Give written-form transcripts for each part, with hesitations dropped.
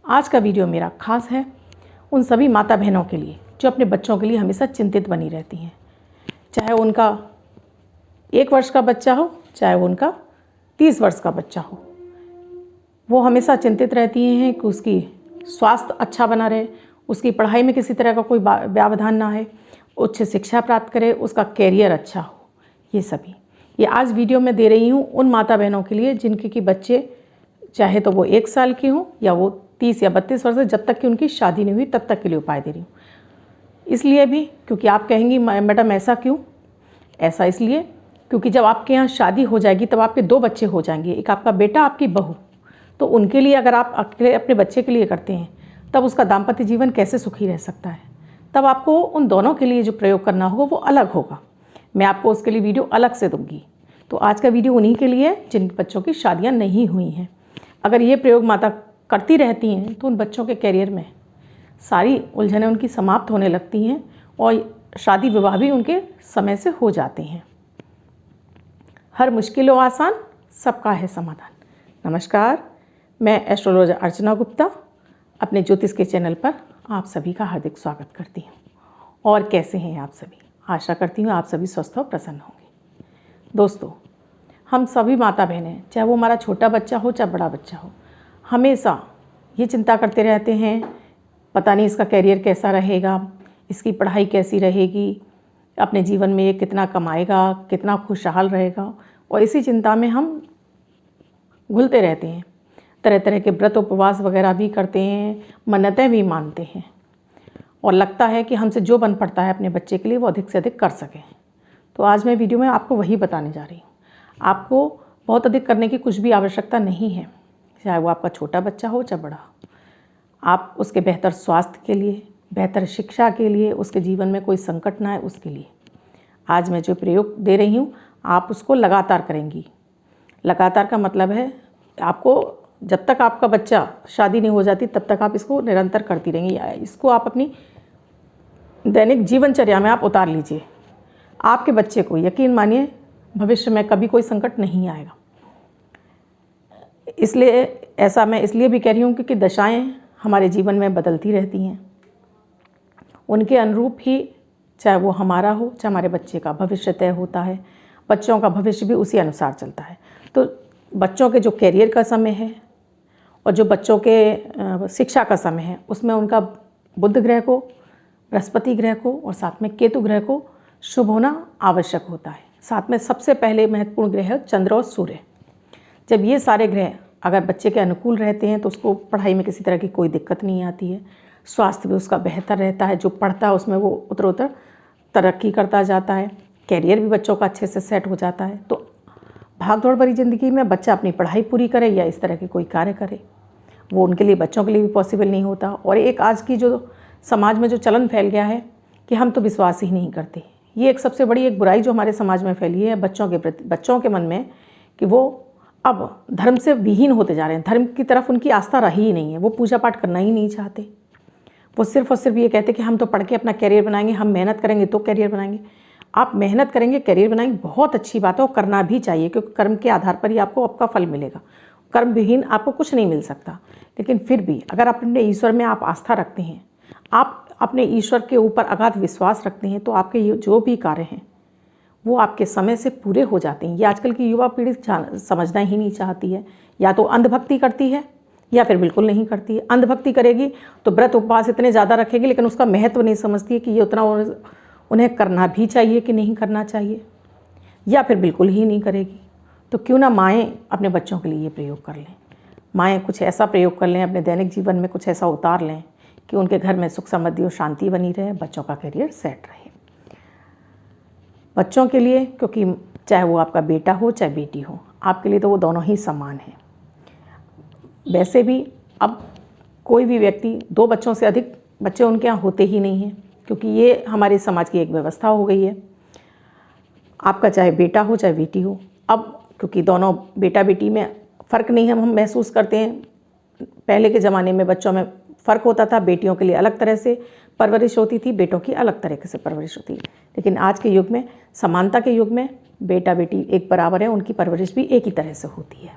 आज का वीडियो मेरा खास है उन सभी माता बहनों के लिए जो अपने बच्चों के लिए हमेशा चिंतित बनी रहती हैं। चाहे उनका 1 वर्ष का बच्चा हो, चाहे उनका 30 वर्ष का बच्चा हो, वो हमेशा चिंतित रहती हैं कि उसकी स्वास्थ्य अच्छा बना रहे, उसकी पढ़ाई में किसी तरह का कोई व्यवधान ना है, उच्च शिक्षा प्राप्त करे, उसका कैरियर अच्छा हो। ये आज वीडियो में दे रही हूँ उन माता बहनों के लिए जिनके कि बच्चे चाहे तो वो 1 साल के हों या वो 30 या 32 वर्ष, जब तक कि उनकी शादी नहीं हुई तब तक के लिए उपाय दे रही हूँ। इसलिए भी क्योंकि आप कहेंगी मैडम ऐसा क्यों? ऐसा इसलिए क्योंकि जब आपके यहाँ शादी हो जाएगी तब आपके 2 बच्चे हो जाएंगे, एक आपका बेटा, आपकी बहू। तो उनके लिए अगर आप अपने बच्चे के लिए करते हैं तब उसका दाम्पत्य जीवन कैसे सुखी रह सकता है? तब आपको उन दोनों के लिए जो प्रयोग करना होगा वो अलग होगा। मैं आपको उसके लिए वीडियो अलग से दूंगी। तो आज का वीडियो उन्हीं के लिए जिन बच्चों की शादियाँ नहीं हुई हैं। अगर ये प्रयोग माता करती रहती हैं तो उन बच्चों के कैरियर में सारी उलझनें उनकी समाप्त होने लगती हैं और शादी विवाह भी उनके समय से हो जाते हैं। हर मुश्किल व आसान सबका है समाधान। नमस्कार, मैं एस्ट्रोलॉजर अर्चना गुप्ता अपने ज्योतिष के चैनल पर आप सभी का हार्दिक स्वागत करती हूँ। और कैसे हैं आप सभी? आशा करती हूँ आप सभी स्वस्थ और प्रसन्न होंगे। दोस्तों, हम सभी माता बहनें, चाहे वो हमारा छोटा बच्चा हो चाहे बड़ा बच्चा हो, हमेशा ये चिंता करते रहते हैं, पता नहीं इसका कैरियर कैसा रहेगा, इसकी पढ़ाई कैसी रहेगी, अपने जीवन में ये कितना कमाएगा, कितना खुशहाल रहेगा। और इसी चिंता में हम घुलते रहते हैं। तरह तरह के व्रत उपवास वगैरह भी करते हैं, मन्नतें भी मानते हैं और लगता है कि हमसे जो बन पड़ता है अपने बच्चे के लिए वो अधिक से अधिक कर सकें। तो आज मैं वीडियो में आपको वही बताने जा रही हूँ। आपको बहुत अधिक करने की कुछ भी आवश्यकता नहीं है, चाहे वो आपका छोटा बच्चा हो चाहे बड़ा। आप उसके बेहतर स्वास्थ्य के लिए, बेहतर शिक्षा के लिए, उसके जीवन में कोई संकट ना आए उसके लिए आज मैं जो प्रयोग दे रही हूँ आप उसको लगातार करेंगी। लगातार का मतलब है आपको जब तक आपका बच्चा शादी नहीं हो जाती तब तक आप इसको निरंतर करती रहेंगी। इसको आप अपनी दैनिक जीवनचर्या में आप उतार लीजिए। आपके बच्चे को यकीन मानिए भविष्य में कभी कोई संकट नहीं आएगा। इसलिए ऐसा मैं इसलिए भी कह रही हूँ क्योंकि दशाएं हमारे जीवन में बदलती रहती हैं। उनके अनुरूप ही चाहे वो हमारा हो चाहे हमारे बच्चे का भविष्य तय होता है। बच्चों का भविष्य भी उसी अनुसार चलता है। तो बच्चों के जो कैरियर का समय है और जो बच्चों के शिक्षा का समय है उसमें उनका बुध ग्रह को, बृहस्पति ग्रह को और साथ में केतु ग्रह को शुभ होना आवश्यक होता है। साथ में सबसे पहले महत्वपूर्ण ग्रह है चंद्र और सूर्य। जब ये सारे ग्रह अगर बच्चे के अनुकूल रहते हैं तो उसको पढ़ाई में किसी तरह की कोई दिक्कत नहीं आती है। स्वास्थ्य भी उसका बेहतर रहता है, जो पढ़ता है उसमें वो उत्तरोत्तर तरक्की करता जाता है। कैरियर भी बच्चों का अच्छे से सेट हो जाता है। तो भागदौड़ भरी ज़िंदगी में बच्चा अपनी पढ़ाई पूरी करे या इस तरह के कोई कार्य करे, वो उनके लिए, बच्चों के लिए भी पॉसिबल नहीं होता। और एक आज की जो समाज में जो चलन फैल गया है कि हम तो विश्वास ही नहीं करते, ये एक सबसे बड़ी एक बुराई जो हमारे समाज में फैली है बच्चों के प्रति, बच्चों के मन में, कि वो अब धर्म से विहीन होते जा रहे हैं। धर्म की तरफ उनकी आस्था रही ही नहीं है। वो पूजा पाठ करना ही नहीं चाहते। वो सिर्फ और सिर्फ ये कहते कि हम तो पढ़ के अपना कैरियर बनाएंगे, हम मेहनत करेंगे तो कैरियर बनाएंगे। आप मेहनत करेंगे, कैरियर बनाएंगे, बहुत अच्छी बात है और करना भी चाहिए, क्योंकि कर्म के आधार पर ही आपको आपका फल मिलेगा। कर्म विहीन आपको कुछ नहीं मिल सकता। लेकिन फिर भी अगर अपने ईश्वर में आप आस्था रखते हैं, आप अपने ईश्वर के ऊपर अगाध विश्वास रखते हैं, तो आपके जो भी कार्य हैं वो आपके समय से पूरे हो जाते हैं। ये आजकल की युवा पीढ़ी समझना ही नहीं चाहती है। या तो अंधभक्ति करती है या फिर बिल्कुल नहीं करती है। अंधभक्ति करेगी तो व्रत उपवास इतने ज़्यादा रखेगी लेकिन उसका महत्व नहीं समझती है कि ये उतना उन्हें करना भी चाहिए कि नहीं करना चाहिए, या फिर बिल्कुल ही नहीं करेगी। तो क्यों ना माएँ अपने बच्चों के लिए ये प्रयोग कर लें। माएँ कुछ ऐसा प्रयोग कर लें, अपने दैनिक जीवन में कुछ ऐसा उतार लें कि उनके घर में सुख समृद्धि और शांति बनी रहे, बच्चों का करियर सेट रहे। बच्चों के लिए, क्योंकि चाहे वो आपका बेटा हो चाहे बेटी हो, आपके लिए तो वो दोनों ही समान हैं। वैसे भी अब कोई भी व्यक्ति 2 बच्चों से अधिक बच्चे उनके यहाँ होते ही नहीं हैं, क्योंकि ये हमारे समाज की एक व्यवस्था हो गई है। आपका चाहे बेटा हो चाहे बेटी हो, अब क्योंकि दोनों बेटा बेटी में फ़र्क नहीं हम महसूस करते हैं। पहले के ज़माने में बच्चों में फ़र्क होता था, बेटियों के लिए अलग तरह से परवरिश होती थी, बेटों की अलग तरह से परवरिश होती है। लेकिन आज के युग में, समानता के युग में, बेटा बेटी एक बराबर है, उनकी परवरिश भी एक ही तरह से होती है।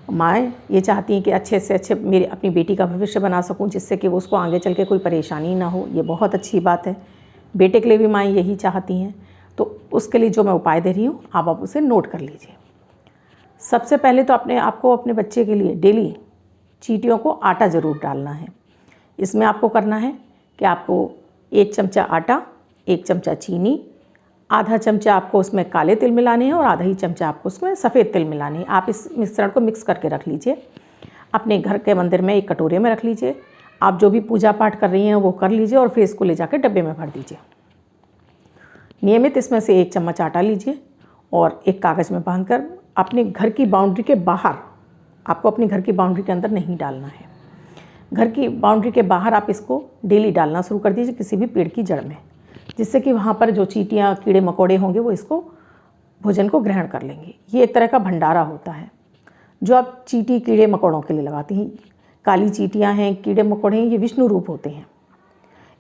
माएँ ये चाहती हैं कि अच्छे से अच्छे मेरी अपनी बेटी का भविष्य बना सकूं, जिससे कि वो उसको आगे चल के कोई परेशानी ना हो। ये बहुत अच्छी बात है। बेटे के लिए भी माएँ यही चाहती हैं। तो उसके लिए जो मैं उपाय दे रही हूँ आप उसे नोट कर लीजिए। सबसे पहले तो आपको अपने बच्चे के लिए डेली चींटियों को आटा ज़रूर डालना है। इसमें आपको करना है कि आपको 1 चमचा आटा, 1 चमचा चीनी, आधा चमचा आपको उसमें काले तिल मिलाने हैं और आधा ही चमचा आपको उसमें सफ़ेद तिल मिलाने हैं। आप इस मिश्रण को मिक्स करके रख लीजिए। अपने घर के मंदिर में एक कटोरे में रख लीजिए। आप जो भी पूजा पाठ कर रही हैं वो कर लीजिए और फिर इसको ले जाकर डब्बे में भर दीजिए। नियमित इसमें से 1 चम्मच आटा लीजिए और एक कागज़ में बांधकर अपने घर की बाउंड्री के बाहर, आपको अपने घर की बाउंड्री के अंदर नहीं डालना है, घर की बाउंड्री के बाहर आप इसको डेली डालना शुरू कर दीजिए किसी भी पेड़ की जड़ में, जिससे कि वहाँ पर जो चींटियाँ कीड़े मकोड़े होंगे वो इसको भोजन को ग्रहण कर लेंगे। ये एक तरह का भंडारा होता है जो आप चींटी कीड़े मकोड़ों के लिए लगाती हैं। काली चींटियाँ हैं, कीड़े मकोड़े हैं, ये विष्णु रूप होते हैं।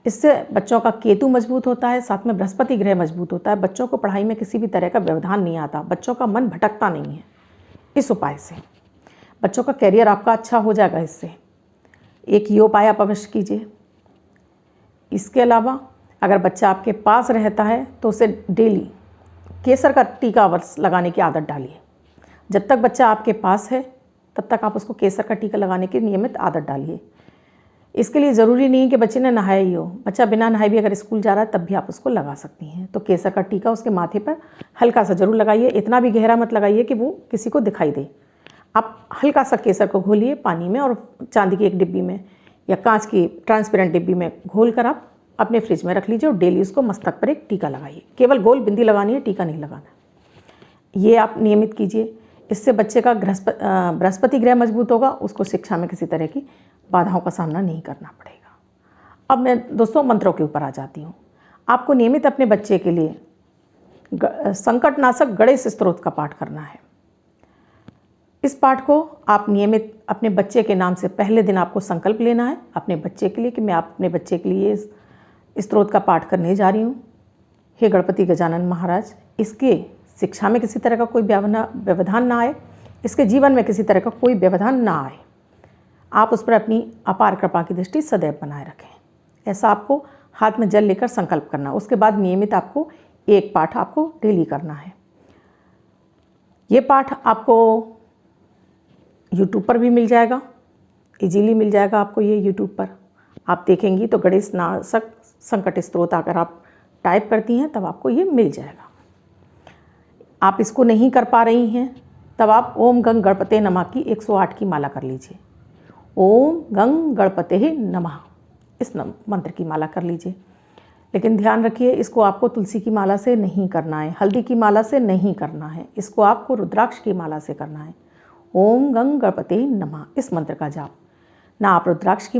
इससे बच्चों का केतु मजबूत होता है, साथ में बृहस्पति ग्रह मजबूत होता है। बच्चों को पढ़ाई में किसी भी तरह का व्यवधान नहीं आता, बच्चों का मन भटकता नहीं है। इस उपाय से बच्चों का कैरियर आपका अच्छा हो जाएगा। इससे एक ये उपाय आप अवश्य कीजिए। इसके अलावा अगर बच्चा आपके पास रहता है तो उसे डेली केसर का टीका अवश्य लगाने की आदत डालिए। जब तक बच्चा आपके पास है तब तक आप उसको केसर का टीका लगाने की नियमित आदत डालिए। इसके लिए ज़रूरी नहीं कि बच्चे ने नहाया ही हो, बच्चा बिना नहाए भी अगर स्कूल जा रहा है तब भी आप उसको लगा सकती हैं। तो केसर का टीका उसके माथे पर हल्का सा ज़रूर लगाइए, इतना भी गहरा मत लगाइए कि वो किसी को दिखाई दे। आप हल्का सा केसर को घोलिए पानी में और चांदी की एक डिब्बी में या कांच की ट्रांसपेरेंट डिब्बी में घोल कर आप अपने फ्रिज में रख लीजिए और डेली उसको मस्तक पर एक टीका लगाइए। केवल गोल बिंदी लगानी है, टीका नहीं लगाना। ये आप नियमित कीजिए। इससे बच्चे का बृहस्पति ग्रह मजबूत होगा, उसको शिक्षा में किसी तरह की बाधाओं का सामना नहीं करना पड़ेगा। अब मैं दोस्तों मंत्रों के ऊपर आ जाती हूँ। आपको नियमित अपने बच्चे के लिए संकटनाशक गणेश स्तोत्र का पाठ करना है। इस पाठ को आप नियमित अपने बच्चे के नाम से पहले दिन आपको संकल्प लेना है अपने बच्चे के लिए कि मैं अपने बच्चे के लिए इस स्तोत्र का पाठ करने जा रही हूँ। हे गणपति गजानन महाराज, इसके शिक्षा में किसी तरह का कोई व्यवधान ना आए, इसके जीवन में किसी तरह का कोई व्यवधान ना आए। आप उस पर अपनी अपार कृपा की दृष्टि सदैव बनाए रखें। ऐसा आपको हाथ में जल लेकर संकल्प करना। उसके बाद नियमित आपको एक पाठ आपको डेली करना है। ये पाठ आपको YouTube पर भी मिल जाएगा, इजीली मिल जाएगा आपको ये YouTube पर। आप देखेंगी तो गणेश नाशक संकट स्तोत्र अगर आप टाइप करती हैं तब आपको ये मिल जाएगा। आप इसको नहीं कर पा रही हैं तब आप ओम गंग गणपते नमः की 108 की माला कर लीजिए। ओम गंग गणपते नमः इस मंत्र की माला कर लीजिए। लेकिन ध्यान रखिए, इसको आपको तुलसी की माला से नहीं करना है, हल्दी की माला से नहीं करना है, इसको आपको रुद्राक्ष की माला से करना है। ओम गंग गणपते नमः इस मंत्र का जाप ना आप रुद्राक्ष की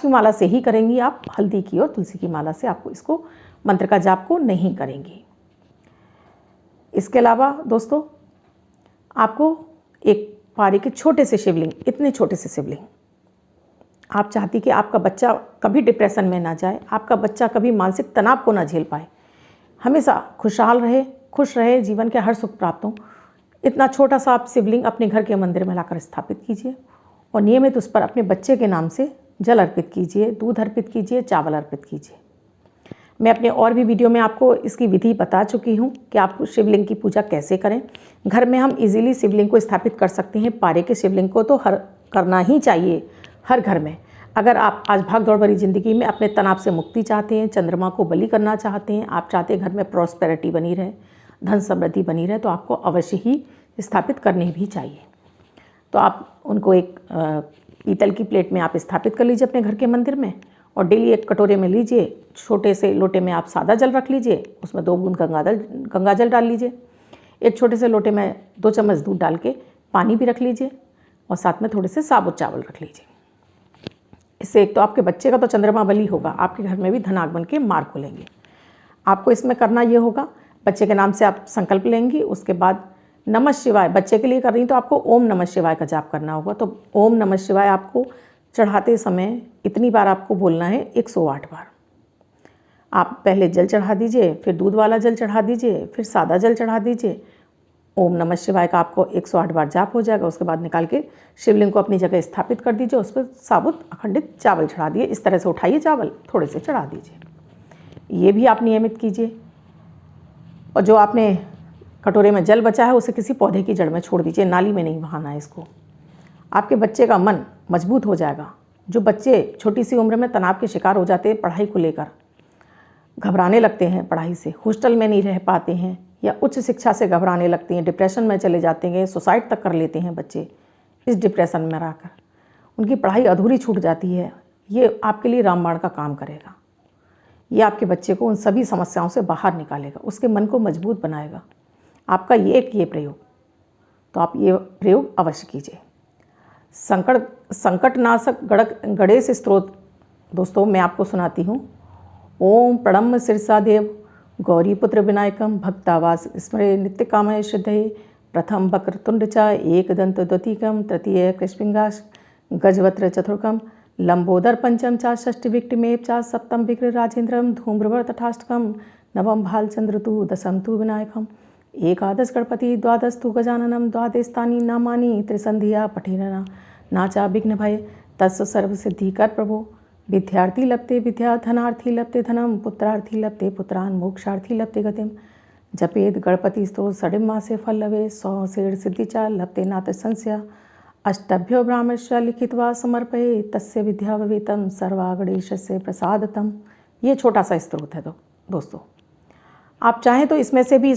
माला से ही करेंगी, आप हल्दी की और तुलसी की माला से आपको इसको मंत्र का जाप को नहीं करेंगी। इसके अलावा दोस्तों आपको एक पारी के छोटे से शिवलिंग, इतने छोटे से शिवलिंग, आप चाहती कि आपका बच्चा कभी डिप्रेशन में ना जाए, आपका बच्चा कभी मानसिक तनाव को ना झेल पाए, हमेशा खुशहाल रहे, खुश रहे, जीवन के हर सुख प्राप्त हो, इतना छोटा सा आप शिवलिंग अपने घर के मंदिर में लाकर स्थापित कीजिए और नियमित उस पर अपने बच्चे के नाम से जल अर्पित कीजिए, दूध अर्पित कीजिए, चावल अर्पित कीजिए। मैं अपने और भी वीडियो में आपको इसकी विधि बता चुकी हूँ कि आप शिवलिंग की पूजा कैसे करें। घर में हम इजीली शिवलिंग को स्थापित कर सकते हैं। पारे के शिवलिंग को तो करना ही चाहिए हर घर में। अगर आप आज भाग दौड़ भरी ज़िंदगी में अपने तनाव से मुक्ति चाहते हैं, चंद्रमा को बलि करना चाहते हैं, आप चाहते हैं घर में प्रॉस्पेरिटी बनी रहे, धन समृद्धि बनी रहे, तो आपको अवश्य ही स्थापित करनी भी चाहिए। तो आप उनको एक पीतल की प्लेट में आप स्थापित कर लीजिए अपने घर के मंदिर में और डेली एक कटोरे में लीजिए, छोटे से लोटे में आप सादा जल रख लीजिए, उसमें 2 बूंद गंगा जल डाल लीजिए। एक छोटे से लोटे में 2 चम्मच दूध डाल के पानी भी रख लीजिए और साथ में थोड़े से साबुत चावल रख लीजिए। इससे एक तो आपके बच्चे का तो चंद्रमा बली होगा, आपके घर में भी धन आगमन के मार्ग खुलेंगे। आपको इसमें करना ये होगा, बच्चे के नाम से आप संकल्प लेंगी, उसके बाद नमः शिवाय, बच्चे के लिए कर रही तो आपको ओम नमः शिवाय का जाप करना होगा। तो ओम नमः शिवाय आपको चढ़ाते समय इतनी बार आपको बोलना है, 108 बार। आप पहले जल चढ़ा दीजिए, फिर दूध वाला जल चढ़ा दीजिए, फिर सादा जल चढ़ा दीजिए ओम नमः शिवाय का आपको 108 बार जाप हो जाएगा। उसके बाद निकाल के शिवलिंग को अपनी जगह स्थापित कर दीजिए, उस पर साबुत अखंडित चावल चढ़ा दिए। इस तरह से उठाइए चावल, थोड़े से चढ़ा दीजिए। ये भी आप नियमित कीजिए। और जो आपने कटोरे में जल बचा है उसे किसी पौधे की जड़ में छोड़ दीजिए, नाली में नहीं बहाना है इसको। आपके बच्चे का मन मजबूत हो जाएगा। जो बच्चे छोटी सी उम्र में तनाव के शिकार हो जाते हैं, पढ़ाई को लेकर घबराने लगते हैं, पढ़ाई से हॉस्टल में नहीं रह पाते हैं या उच्च शिक्षा से घबराने लगते हैं, डिप्रेशन में चले जाते हैं, सुसाइड तक कर लेते हैं बच्चे, इस डिप्रेशन में रहकर उनकी पढ़ाई अधूरी छूट जाती है, ये आपके लिए रामबाण का काम करेगा। ये आपके बच्चे को उन सभी समस्याओं से बाहर निकालेगा, उसके मन को मजबूत बनाएगा। आपका ये प्रयोग, तो आप ये प्रयोग अवश्य कीजिए। संकटनाशक गणेश स्तोत्र दोस्तों मैं आपको सुनाती हूँ। ओम प्रणम्य शीर्षा देव गौरीपुत्र विनायकम भक्तावास स्मरे नित्य कामय सिद्धये प्रथम वक्रतुंड च एकदंत द्वितीयकम तृतीय कृष्णिंगाश गजवत्र चतुर्कम लंबोदर पंचम च षष्ठी विक्टिमेव च सप्तम विग्र राजेंद्रम धूम्रवर तथाष्टकम नवम भालचंद्र तु दशम तु विनायकम एकादश गणपति द्वादश तु गजाननम द्वादशतानि नामानि त्रिसंध्या पठेन नाचा विघ्न भय तस् सर्व सिद्धि कर प्रभो विद्यार्थी लभते विद्या धनार्थी लभते धनम पुत्रार्थी लभते पुत्रान मोक्षार्थी लभते गतिम जपेद गणपति स्तोत्र षडिम मासे फल लवे 100 सेड़ सिद्धि च लभते नात्र संशया अष्टभ्यो ब्राह्मणस्य लिखित्वा समर्पये तस्य विद्या भवेतम सर्वा गणेशस्य प्रसादतम। ये छोटा सा स्तोत्र है दोस्तों। आप चाहें तो इसमें से भी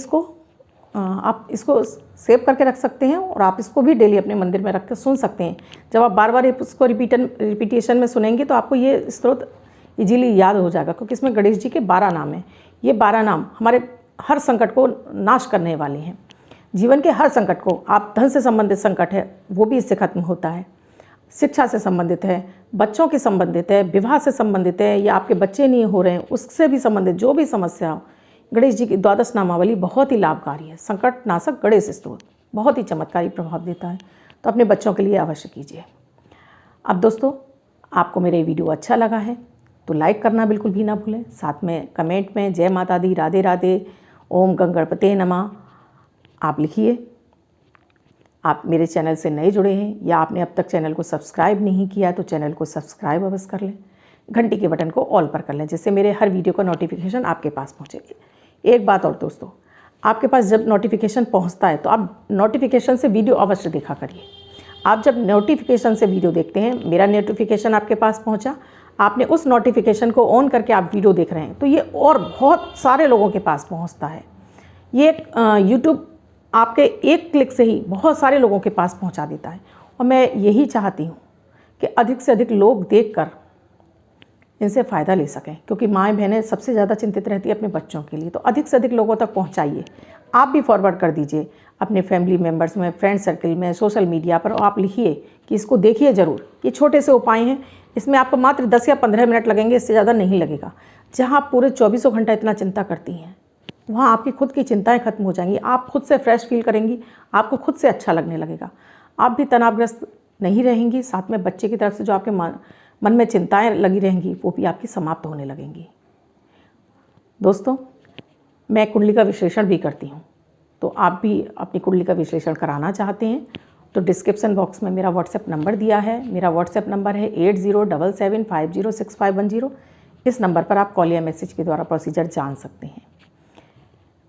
आप इसको सेव करके रख सकते हैं और आप इसको भी डेली अपने मंदिर में रख कर सुन सकते हैं। जब आप बार बार इसको रिपीटेशन में सुनेंगे तो आपको ये स्तोत्र इजीली याद हो जाएगा, क्योंकि इसमें गणेश जी के 12 नाम हैं। ये 12 नाम हमारे हर संकट को नाश करने वाले हैं। जीवन के हर संकट को, आप धन से संबंधित संकट है वो भी इससे खत्म होता है, शिक्षा से संबंधित है, बच्चों के संबंधित है, विवाह से संबंधित है, या आपके बच्चे नहीं हो रहे हैं उससे भी संबंधित जो भी समस्या हो, गणेश जी की द्वादश नामावली बहुत ही लाभकारी है। संकटनाशक गणेश स्तोत्र बहुत ही चमत्कारी प्रभाव देता है, तो अपने बच्चों के लिए अवश्य कीजिए। अब दोस्तों आपको मेरा ये वीडियो अच्छा लगा है तो लाइक करना बिल्कुल भी ना भूलें, साथ में कमेंट में जय माता दी, राधे राधे, ओम गणपते नमः आप लिखिए। आप मेरे चैनल से नए जुड़े हैं या आपने अब तक चैनल को सब्सक्राइब नहीं किया तो चैनल को सब्सक्राइब अवश्य कर लें, घंटी के बटन को ऑल पर कर लें, जिससे मेरे हर वीडियो का नोटिफिकेशन आपके पास पहुँचे। एक बात और दोस्तों, आपके पास जब नोटिफिकेशन पहुंचता है तो आप नोटिफिकेशन से वीडियो अवश्य देखा करिए। आप जब नोटिफिकेशन से वीडियो देखते हैं, मेरा नोटिफिकेशन आपके पास पहुंचा, आपने उस नोटिफिकेशन को ऑन करके आप वीडियो देख रहे हैं, तो ये और बहुत सारे लोगों के पास पहुंचता है। ये यूट्यूब आपके एक क्लिक से ही बहुत सारे लोगों के पास पहुंचा देता है, और मैं यही चाहती हूँ कि अधिक से अधिक लोग देखकर इनसे फ़ायदा ले सकें, क्योंकि माएँ बहनें सबसे ज़्यादा चिंतित रहती है अपने बच्चों के लिए। तो अधिक से अधिक लोगों तक पहुंचाइए, आप भी फॉरवर्ड कर दीजिए अपने फैमिली मेम्बर्स में, फ्रेंड सर्कल में, सोशल मीडिया पर। आप लिखिए कि इसको देखिए ज़रूर। ये छोटे से उपाय हैं, इसमें आपको मात्र 10 या 15 मिनट लगेंगे, इससे ज़्यादा नहीं लगेगा। जहाँ आप पूरे 24 घंटा इतना चिंता करती हैं, वहाँ आपकी खुद की चिंताएँ खत्म हो जाएंगी, आप खुद से फ्रेश फील करेंगी, आपको खुद से अच्छा लगने लगेगा, आप भी तनावग्रस्त नहीं रहेंगी। साथ में बच्चे की तरफ से जो आपके मन में चिंताएं लगी रहेंगी वो भी आपकी समाप्त होने लगेंगी। दोस्तों मैं कुंडली का विश्लेषण भी करती हूँ, तो आप भी अपनी कुंडली का विश्लेषण कराना चाहते हैं तो डिस्क्रिप्शन बॉक्स में मेरा व्हाट्सएप नंबर दिया है। मेरा व्हाट्सएप नंबर है 8077506510। इस नंबर पर आप कॉल या मैसेज के द्वारा प्रोसीजर जान सकते हैं।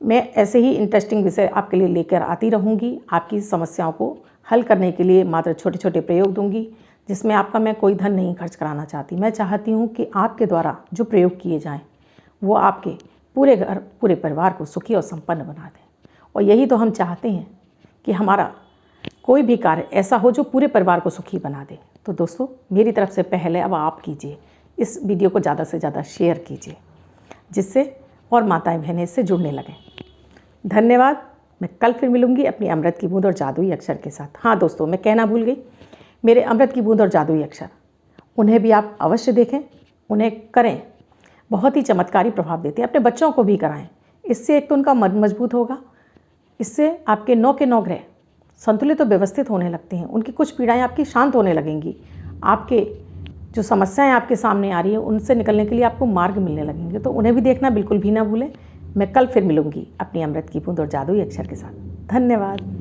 मैं ऐसे ही इंटरेस्टिंग विषय आपके लिए लेकर आती रहूँगी। आपकी समस्याओं को हल करने के लिए मात्र छोटे छोटे प्रयोग दूंगी, जिसमें आपका मैं कोई धन नहीं खर्च कराना चाहती। मैं चाहती हूँ कि आपके द्वारा जो प्रयोग किए जाएं वो आपके पूरे घर, पूरे परिवार को सुखी और संपन्न बना दें। और यही तो हम चाहते हैं कि हमारा कोई भी कार्य ऐसा हो जो पूरे परिवार को सुखी बना दे। तो दोस्तों मेरी तरफ से पहले अब आप कीजिए, इस वीडियो को ज़्यादा से ज़्यादा शेयर कीजिए, जिससे और माताएं बहनें इससे जुड़ने लगें। धन्यवाद। मैं कल फिर मिलूँगी अपनी अमृत की बूंद और जादुई अक्षर के साथ। हाँ दोस्तों, मैं कहना भूल गई, मेरे अमृत की बूंद और जादुई अक्षर, उन्हें भी आप अवश्य देखें, उन्हें करें, बहुत ही चमत्कारी प्रभाव देते हैं। अपने बच्चों को भी कराएं, इससे एक तो उनका मन मजबूत होगा, इससे आपके 9 के 9 ग्रह संतुलित और व्यवस्थित होने लगते हैं, उनकी कुछ पीड़ाएं आपकी शांत होने लगेंगी, आपके जो समस्याएं आपके सामने आ रही हैं उनसे निकलने के लिए आपको मार्ग मिलने लगेंगे। तो उन्हें भी देखना बिल्कुल भी ना भूलें। मैं कल फिर मिलूँगी अपनी अमृत की बूंद और जादुई अक्षर के साथ। धन्यवाद।